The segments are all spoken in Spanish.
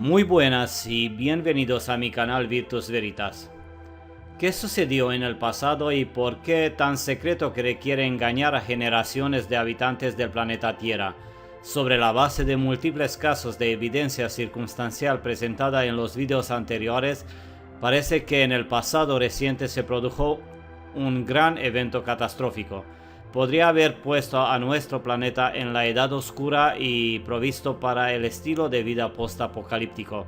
Muy buenas y bienvenidos a mi canal Virtus Veritas. ¿Qué sucedió en el pasado y por qué tan secreto que requiere engañar a generaciones de habitantes del planeta Tierra? Sobre la base de múltiples casos de evidencia circunstancial presentada en los videos anteriores, parece que en el pasado reciente se produjo un gran evento catastrófico. Podría haber puesto a nuestro planeta en la edad oscura y provisto para el estilo de vida post-apocalíptico.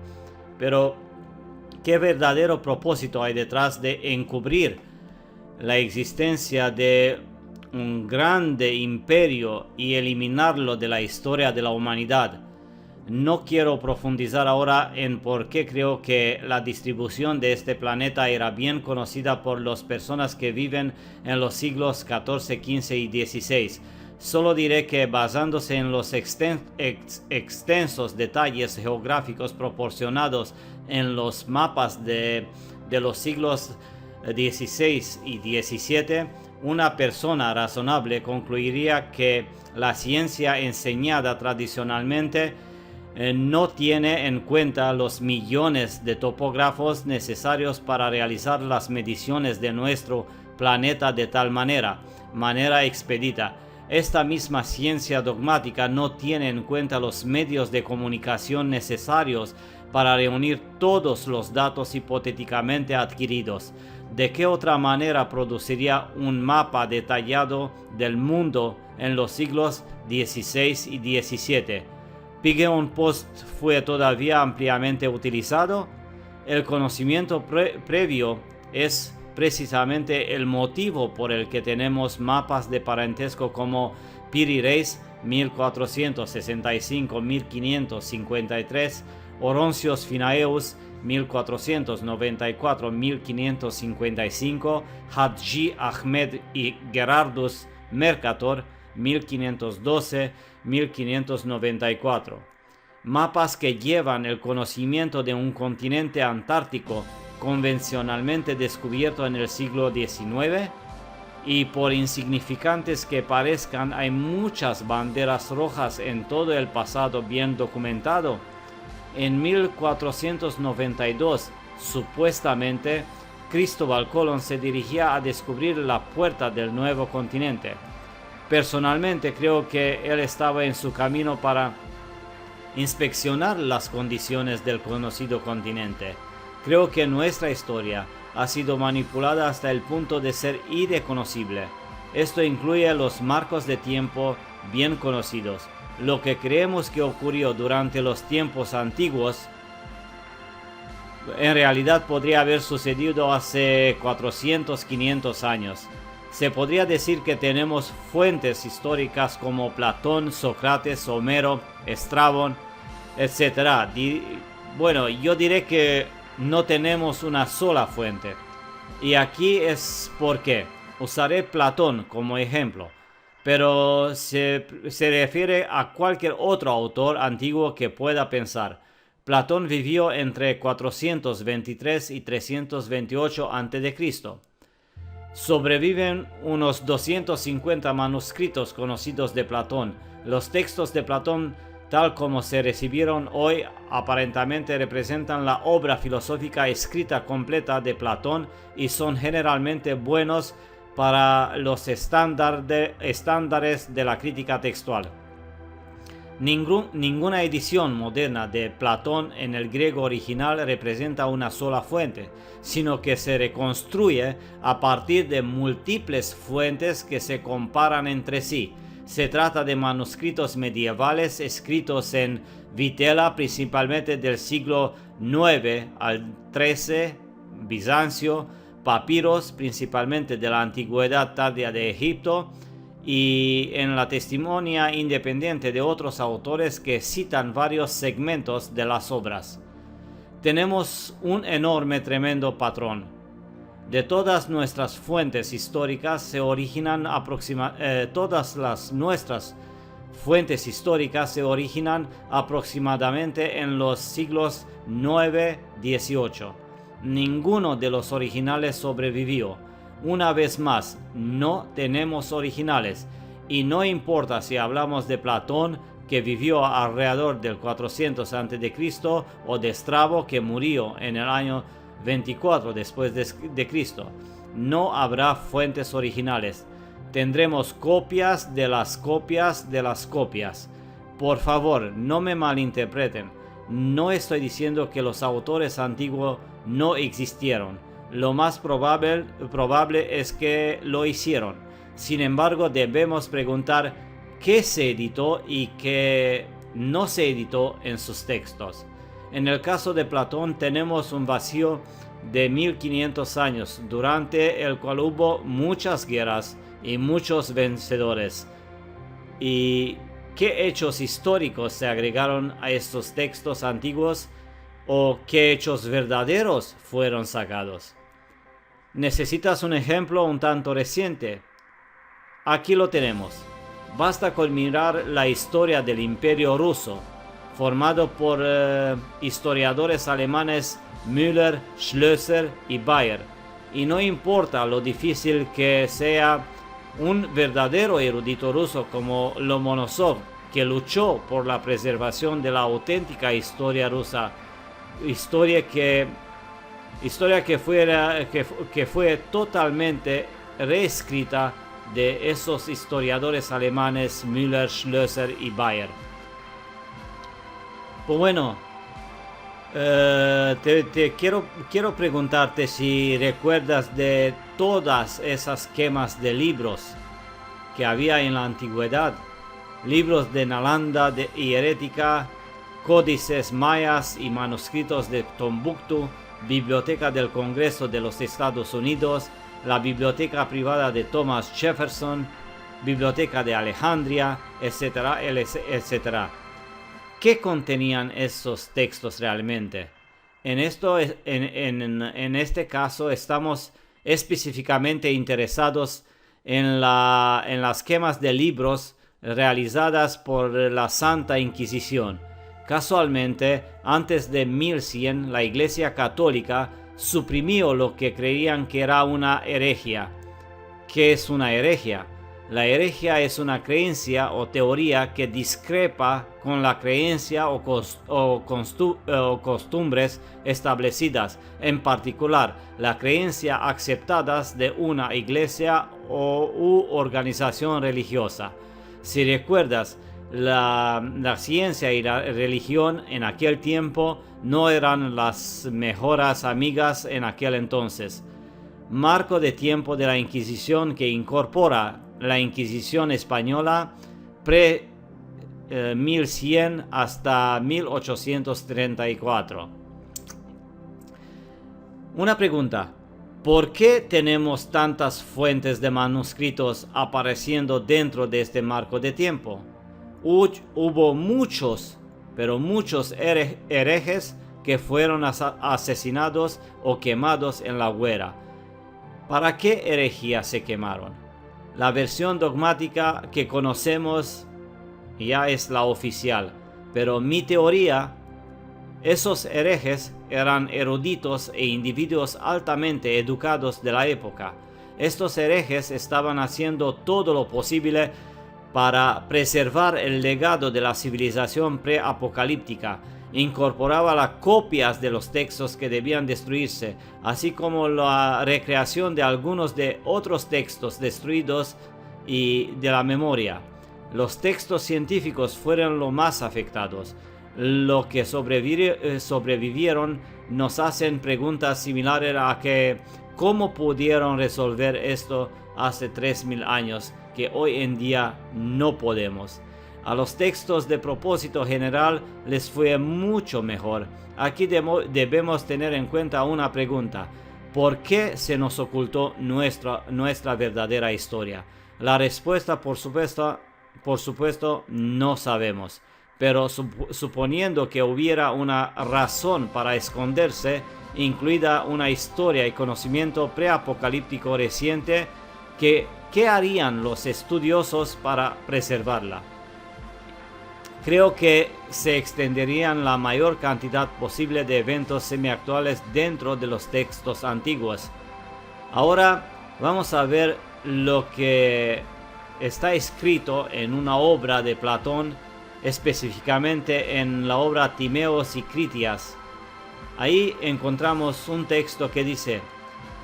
Pero, ¿qué verdadero propósito hay detrás de encubrir la existencia de un grande imperio y eliminarlo de la historia de la humanidad? No quiero profundizar ahora en por qué creo que la distribución de este planeta era bien conocida por las personas que viven en los siglos XIV, XV y XVI. Solo diré que basándose en los extensos detalles geográficos proporcionados en los mapas de los siglos XVI y XVII, una persona razonable concluiría que la ciencia enseñada tradicionalmente no tiene en cuenta los millones de topógrafos necesarios para realizar las mediciones de nuestro planeta de tal manera expedita. Esta misma ciencia dogmática no tiene en cuenta los medios de comunicación necesarios para reunir todos los datos hipotéticamente adquiridos. ¿De qué otra manera produciría un mapa detallado del mundo en los siglos XVI y XVII? Pigeon Post fue todavía ampliamente utilizado. El conocimiento previo es precisamente el motivo por el que tenemos mapas de parentesco como Piri Reis 1465-1553, Oroncios Finaeus 1494-1555, Hadji Ahmed y Gerardus Mercator 1512-1594. Mapas que llevan el conocimiento de un continente antártico convencionalmente descubierto en el siglo XIX, y por insignificantes que parezcan, hay muchas banderas rojas en todo el pasado bien documentado. En 1492, supuestamente, Cristóbal Colón se dirigía a descubrir la puerta del nuevo continente. Personalmente creo que él estaba en su camino para inspeccionar las condiciones del conocido continente. Creo que nuestra historia ha sido manipulada hasta el punto de ser irreconocible. Esto incluye los marcos de tiempo bien conocidos. Lo que creemos que ocurrió durante los tiempos antiguos en realidad podría haber sucedido hace 400, 500 años. Se podría decir que tenemos fuentes históricas como Platón, Sócrates, Homero, Estrabón, etc. Bueno, yo diré que no tenemos una sola fuente. Y aquí es por qué. Usaré Platón como ejemplo, pero se refiere a cualquier otro autor antiguo que pueda pensar. Platón vivió entre 423 y 328 a.C. Sobreviven unos 250 manuscritos conocidos de Platón. Los textos de Platón, tal como se recibieron hoy, aparentemente representan la obra filosófica escrita completa de Platón y son generalmente buenos para los estándares de la crítica textual. Ninguna edición moderna de Platón en el griego original representa una sola fuente, sino que se reconstruye a partir de múltiples fuentes que se comparan entre sí. Se trata de manuscritos medievales escritos en vitela, principalmente del siglo IX al XIII, Bizancio, papiros, principalmente de la antigüedad tardía de Egipto, y en la testimonia independiente de otros autores que citan varios segmentos de las obras. Tenemos un enorme, tremendo patrón. De todas nuestras fuentes históricas se originan aproximadamente en los siglos IX-XVIII. Ninguno de los originales sobrevivió. Una vez más, no tenemos originales, y no importa si hablamos de Platón, que vivió alrededor del 400 a.C., o de Estrabo, que murió en el año 24 después de Cristo. No habrá fuentes originales. Tendremos copias de las copias de las copias. Por favor, no me malinterpreten. No estoy diciendo que los autores antiguos no existieron. Lo más probable es que lo hicieron. Sin embargo, debemos preguntar qué se editó y qué no se editó en sus textos. En el caso de Platón tenemos un vacío de 1500 años, durante el cual hubo muchas guerras y muchos vencedores. ¿Y qué hechos históricos se agregaron a estos textos antiguos, o qué hechos verdaderos fueron sacados? ¿Necesitas un ejemplo un tanto reciente? Aquí lo tenemos. Basta con mirar la historia del Imperio Ruso, formado por historiadores alemanes Müller, Schlösser y Bayer, y no importa lo difícil que sea, un verdadero erudito ruso como Lomonosov, que luchó por la preservación de la auténtica historia rusa, historia que fue totalmente reescrita de esos historiadores alemanes Müller, Schlösser y Bayer. Pues bueno, quiero preguntarte si recuerdas de todas esas quemas de libros que había en la antigüedad. Libros de Nalanda y Herética, códices mayas y manuscritos de Tombuctú, Biblioteca del Congreso de los Estados Unidos, la Biblioteca Privada de Thomas Jefferson, Biblioteca de Alejandría, etcétera, etcétera. ¿Qué contenían esos textos realmente? En este caso estamos específicamente interesados en las quemas de libros realizadas por la Santa Inquisición. Casualmente, antes de 1100, la Iglesia Católica suprimió lo que creían que era una herejía. ¿Qué es una herejía? La herejía es una creencia o teoría que discrepa con la creencia o costumbres establecidas, en particular la creencia aceptadas de una iglesia u organización religiosa. Si recuerdas, la ciencia y la religión en aquel tiempo no eran las mejores amigas en aquel entonces. Marco de tiempo de la Inquisición que incorpora la Inquisición española pre-1100 hasta 1834. Una pregunta: ¿por qué tenemos tantas fuentes de manuscritos apareciendo dentro de este marco de tiempo? Hubo muchos, pero muchos herejes que fueron asesinados o quemados en la hoguera. ¿Para qué herejías se quemaron? La versión dogmática que conocemos ya es la oficial, pero mi teoría: esos herejes eran eruditos e individuos altamente educados de la época. Estos herejes estaban haciendo todo lo posible para preservar el legado de la civilización preapocalíptica. Incorporaba las copias de los textos que debían destruirse, así como la recreación de algunos de otros textos destruidos y de la memoria. Los textos científicos fueron los más afectados. Los que sobrevivieron nos hacen preguntas similares a que ¿cómo pudieron resolver esto hace 3000 años que hoy en día no podemos? A los textos de propósito general les fue mucho mejor. Aquí debemos tener en cuenta una pregunta: ¿por qué se nos ocultó nuestra verdadera historia? La respuesta, por supuesto, no sabemos. Pero suponiendo que hubiera una razón para esconderse, incluida una historia y conocimiento preapocalíptico reciente, ¿qué harían los estudiosos para preservarla? Creo que se extenderían la mayor cantidad posible de eventos semiactuales dentro de los textos antiguos. Ahora vamos a ver lo que está escrito en una obra de Platón específicamente en la obra Timeos y Critias. Ahí encontramos un texto que dice: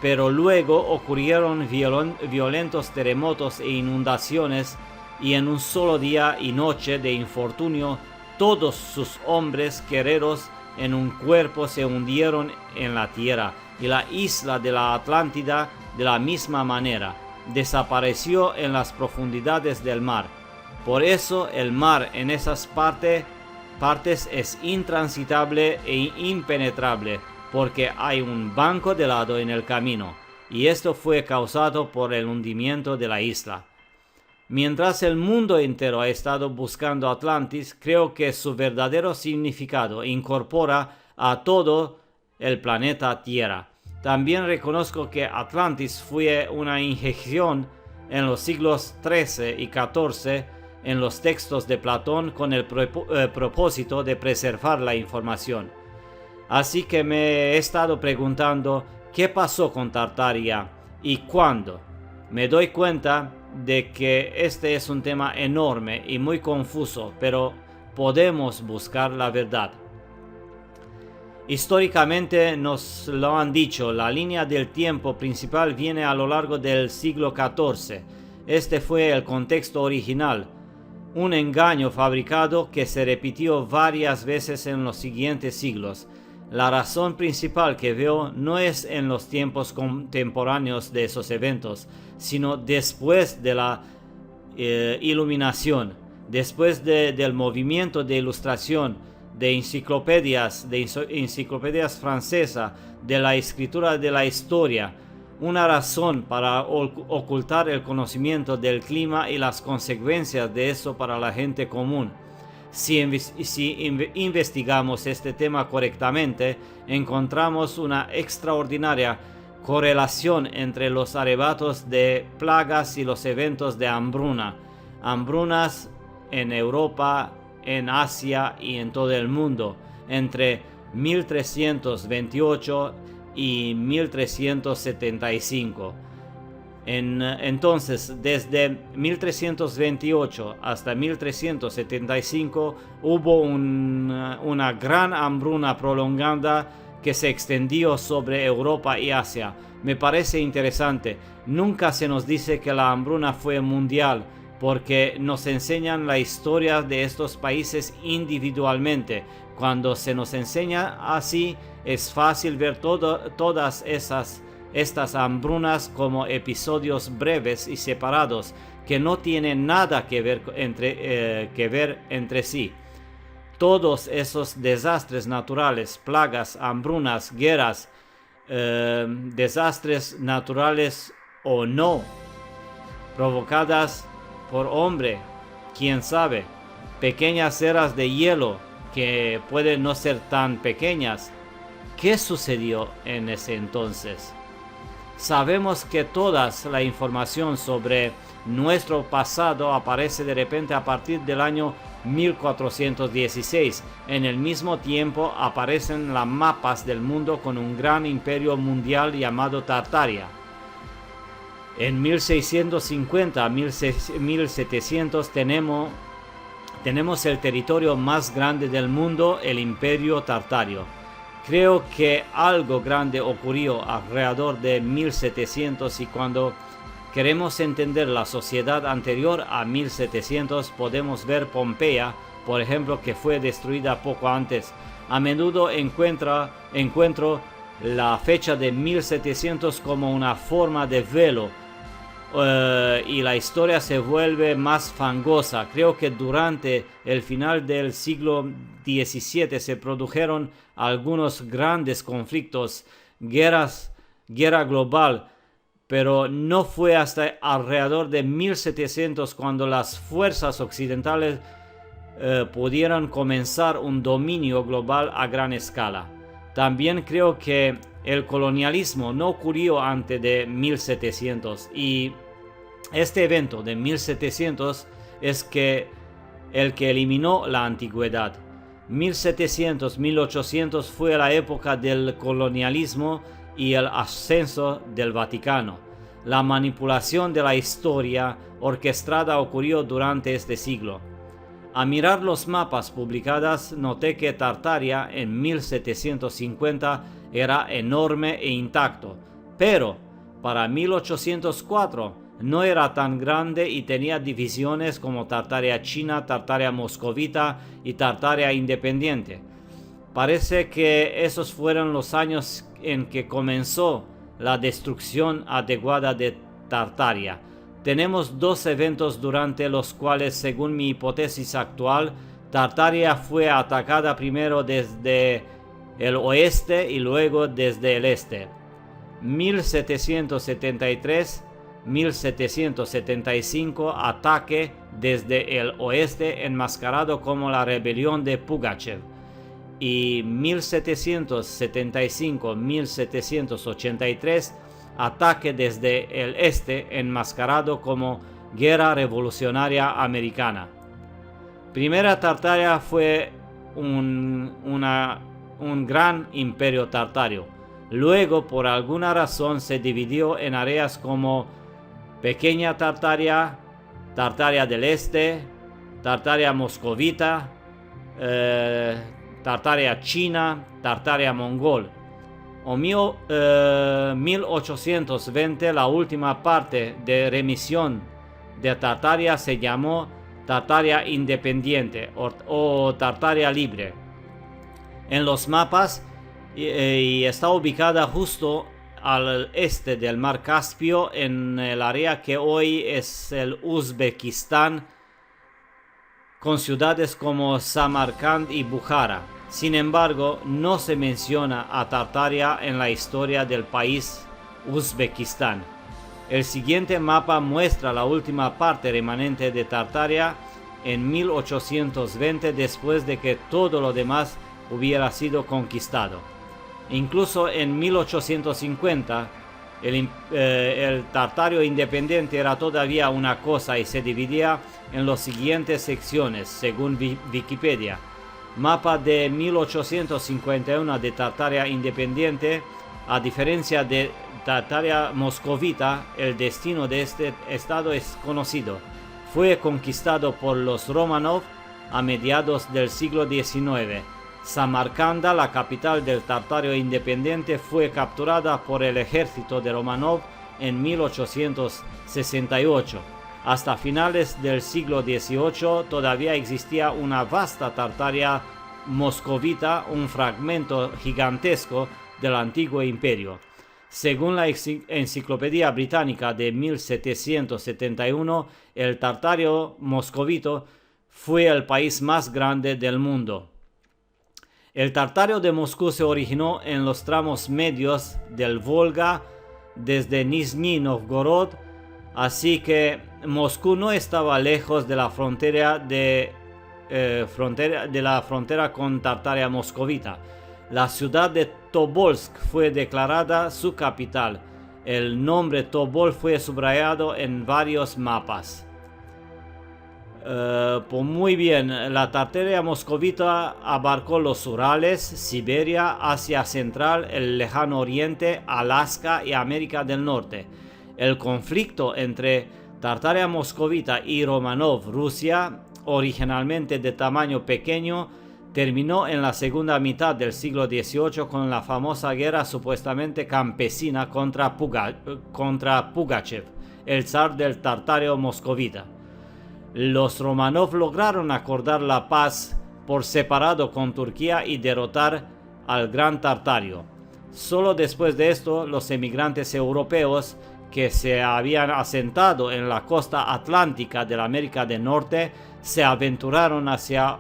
pero luego ocurrieron violentos terremotos e inundaciones, y en un solo día y noche de infortunio todos sus hombres guerreros en un cuerpo se hundieron en la tierra, y la isla de la Atlántida de la misma manera desapareció en las profundidades del mar. Por eso el mar en esas partes es intransitable e impenetrable, porque hay un banco de helado en el camino, y esto fue causado por el hundimiento de la isla. Mientras el mundo entero ha estado buscando Atlantis, creo que su verdadero significado incorpora a todo el planeta Tierra. También reconozco que Atlantis fue una inyección en los siglos XIII y XIV en los textos de Platón con el propósito de preservar la información. Así que me he estado preguntando qué pasó con Tartaria y cuándo. Me doy cuenta de que este es un tema enorme y muy confuso, pero podemos buscar la verdad. Históricamente nos lo han dicho, la línea del tiempo principal viene a lo largo del siglo XIV. Este fue el contexto original, un engaño fabricado que se repitió varias veces en los siguientes siglos. La razón principal que veo no es en los tiempos contemporáneos de esos eventos, sino después de la iluminación, después del movimiento de ilustración, de enciclopedias francesas, de la escritura de la historia. Una razón para ocultar el conocimiento del clima y las consecuencias de eso para la gente común. Si investigamos este tema correctamente, encontramos una extraordinaria correlación entre los arrebatos de plagas y los eventos de hambruna. Hambrunas en Europa, en Asia y en todo el mundo, entre 1328 y 1375. Entonces, desde 1328 hasta 1375 hubo una gran hambruna prolongada que se extendió sobre Europa y Asia. Me parece interesante. Nunca se nos dice que la hambruna fue mundial, porque nos enseñan la historia de estos países individualmente. Cuando se nos enseña así, es fácil ver todas estas hambrunas como episodios breves y separados que no tienen nada que ver entre sí. Todos esos desastres naturales, plagas, hambrunas, guerras, desastres naturales o no, provocadas por hombre, quién sabe, pequeñas eras de hielo que pueden no ser tan pequeñas. ¿Qué sucedió en ese entonces? Sabemos que toda la información sobre nuestro pasado aparece de repente a partir del año 1416. En el mismo tiempo aparecen los mapas del mundo con un gran imperio mundial llamado Tartaria. En 1650 a 1700 tenemos el territorio más grande del mundo, el imperio tartario. Creo que algo grande ocurrió alrededor de 1700, y cuando queremos entender la sociedad anterior a 1700 podemos ver Pompeya, por ejemplo, que fue destruida poco antes. A menudo encuentro la fecha de 1700 como una forma de velo, y la historia se vuelve más fangosa. Creo que durante el final del siglo XVII se produjeron algunos grandes conflictos, guerra global, pero no fue hasta alrededor de 1700 cuando las fuerzas occidentales pudieron comenzar un dominio global a gran escala. También creo que el colonialismo no ocurrió antes de 1700, y este evento de 1700 es el que eliminó la antigüedad. 1700-1800 fue la época del colonialismo y el ascenso del Vaticano. La manipulación de la historia orquestada ocurrió durante este siglo. A mirar los mapas publicados, noté que Tartaria en 1750 era enorme e intacto, pero para 1804 no era tan grande y tenía divisiones como Tartaria China, Tartaria Moscovita y Tartaria Independiente. Parece que esos fueron los años en que comenzó la destrucción adecuada de Tartaria. Tenemos dos eventos durante los cuales, según mi hipótesis actual, Tartaria fue atacada primero desde el oeste y luego desde el este. 1773-1775 ataque desde el oeste enmascarado como la rebelión de Pugachev, y 1775-1783 ataque desde el este enmascarado como Guerra Revolucionaria Americana. Primera Tartaria fue un gran imperio tartario. Luego, por alguna razón, se dividió en áreas como Pequeña Tartaria, Tartaria del Este, Tartaria Moscovita, Tartaria China, Tartaria Mongol. En 1820 la última parte de remisión de Tartaria se llamó Tartaria Independiente o Tartaria Libre. En los mapas y está ubicada justo al este del mar Caspio, en el área que hoy es el Uzbekistán, con ciudades como Samarcand y Bukhara. Sin embargo, no se menciona a Tartaria en la historia del país Uzbekistán. El siguiente mapa muestra la última parte remanente de Tartaria en 1820, después de que todo lo demás hubiera sido conquistado. Incluso en 1850, el Tartario Independiente era todavía una cosa y se dividía en las siguientes secciones, según Wikipedia. Mapa de 1851 de Tartaria Independiente. A diferencia de Tartaria Moscovita, el destino de este estado es conocido. Fue conquistado por los Romanov a mediados del siglo XIX. Samarcanda, la capital del Tartario Independiente, fue capturada por el ejército de Romanov en 1868. Hasta finales del siglo XVIII todavía existía una vasta Tartaria Moscovita, un fragmento gigantesco del antiguo imperio. Según la Enciclopedia Británica de 1771, el Tartario Moscovito fue el país más grande del mundo. El Tartario de Moscú se originó en los tramos medios del Volga desde Nizhny Novgorod, así que Moscú no estaba lejos de la frontera con Tartaria Moscovita. La ciudad de Tobolsk fue declarada su capital. El nombre Tobol fue subrayado en varios mapas. Pues muy bien, la Tartaria Moscovita abarcó los Urales, Siberia, Asia Central, el Lejano Oriente, Alaska y América del Norte. El conflicto entre Tartaria Moscovita y Romanov, Rusia, originalmente de tamaño pequeño, terminó en la segunda mitad del siglo XVIII con la famosa guerra supuestamente campesina contra Pugachev, el zar del Tartario Moscovita. Los Romanov lograron acordar la paz por separado con Turquía y derrotar al Gran Tartario. Solo después de esto, los emigrantes europeos que se habían asentado en la costa atlántica de la América del Norte se aventuraron hacia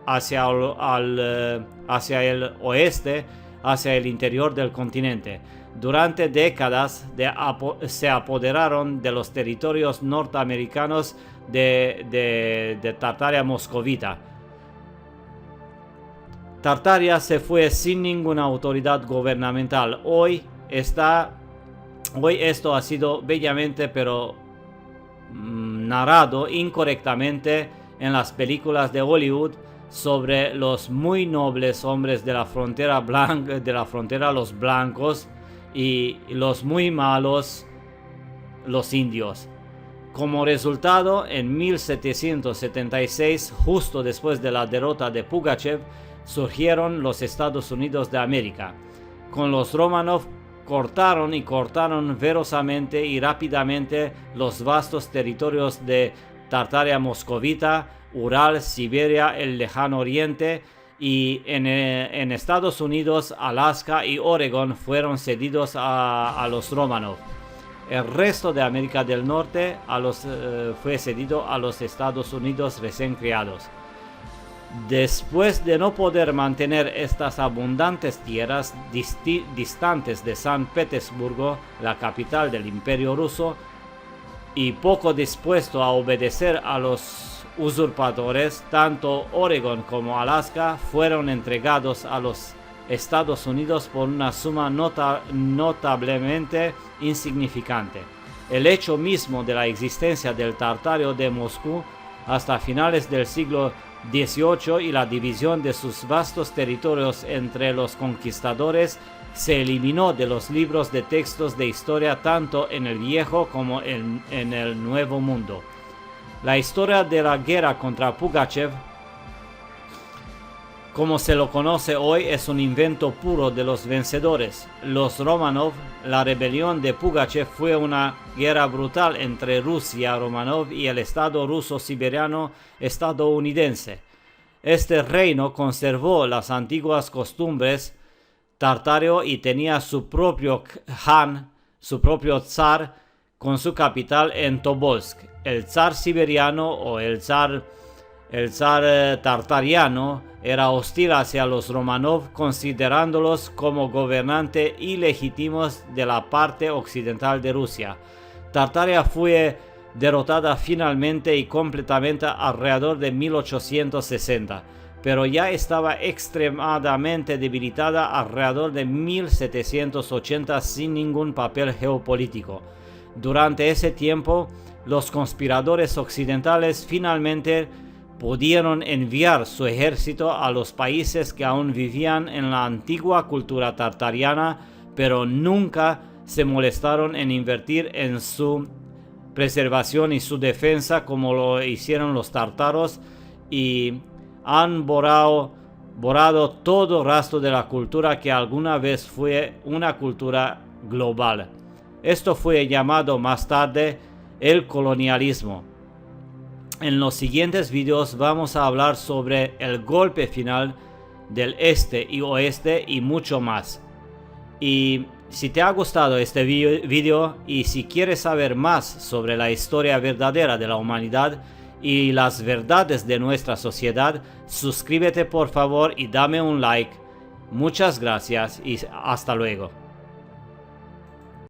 el oeste, hacia el interior del continente. Durante décadas se apoderaron de los territorios norteamericanos de Tartaria Moscovita. Tartaria se fue sin ninguna autoridad gubernamental. Hoy esto ha sido bellamente narrado incorrectamente en las películas de Hollywood sobre los muy nobles hombres de la frontera los blancos y los muy malos los indios. Como resultado, en 1776, justo después de la derrota de Pugachev, surgieron los Estados Unidos de América. Con los Romanov cortaron verosamente y rápidamente los vastos territorios de Tartaria moscovita, Ural, Siberia, el Lejano Oriente, y en Estados Unidos, Alaska y Oregón fueron cedidos a los Romanov. El resto de América del Norte fue cedido a los Estados Unidos recién creados. Después de no poder mantener estas abundantes tierras distantes de San Petersburgo, la capital del Imperio Ruso, y poco dispuesto a obedecer a los usurpadores, tanto Oregón como Alaska fueron entregados a los Estados Unidos por una suma notablemente insignificante. El hecho mismo de la existencia del Tartario de Moscú hasta finales del siglo XVIII y la división de sus vastos territorios entre los conquistadores se eliminó de los libros de textos de historia tanto en el Viejo como en el Nuevo Mundo. La historia de la guerra contra Pugachev, como se lo conoce hoy, es un invento puro de los vencedores, los Romanov. La rebelión de Pugachev fue una guerra brutal entre Rusia Romanov y el Estado ruso siberiano estadounidense. Este reino conservó las antiguas costumbres tartario y tenía su propio Khan, su propio zar, con su capital en Tobolsk. El zar siberiano o el zar tartariano era hostil hacia los Romanov, considerándolos como gobernantes ilegítimos de la parte occidental de Rusia. Tartaria fue derrotada finalmente y completamente alrededor de 1860, pero ya estaba extremadamente debilitada alrededor de 1780 sin ningún papel geopolítico. Durante ese tiempo, los conspiradores occidentales finalmente pudieron enviar su ejército a los países que aún vivían en la antigua cultura tartariana, pero nunca se molestaron en invertir en su preservación y su defensa como lo hicieron los tártaros, y han borrado todo rastro de la cultura que alguna vez fue una cultura global. Esto fue llamado más tarde el colonialismo. En los siguientes videos vamos a hablar sobre el golpe final del este y oeste y mucho más. Y si te ha gustado este video y si quieres saber más sobre la historia verdadera de la humanidad y las verdades de nuestra sociedad, suscríbete por favor y dame un like. Muchas gracias y hasta luego.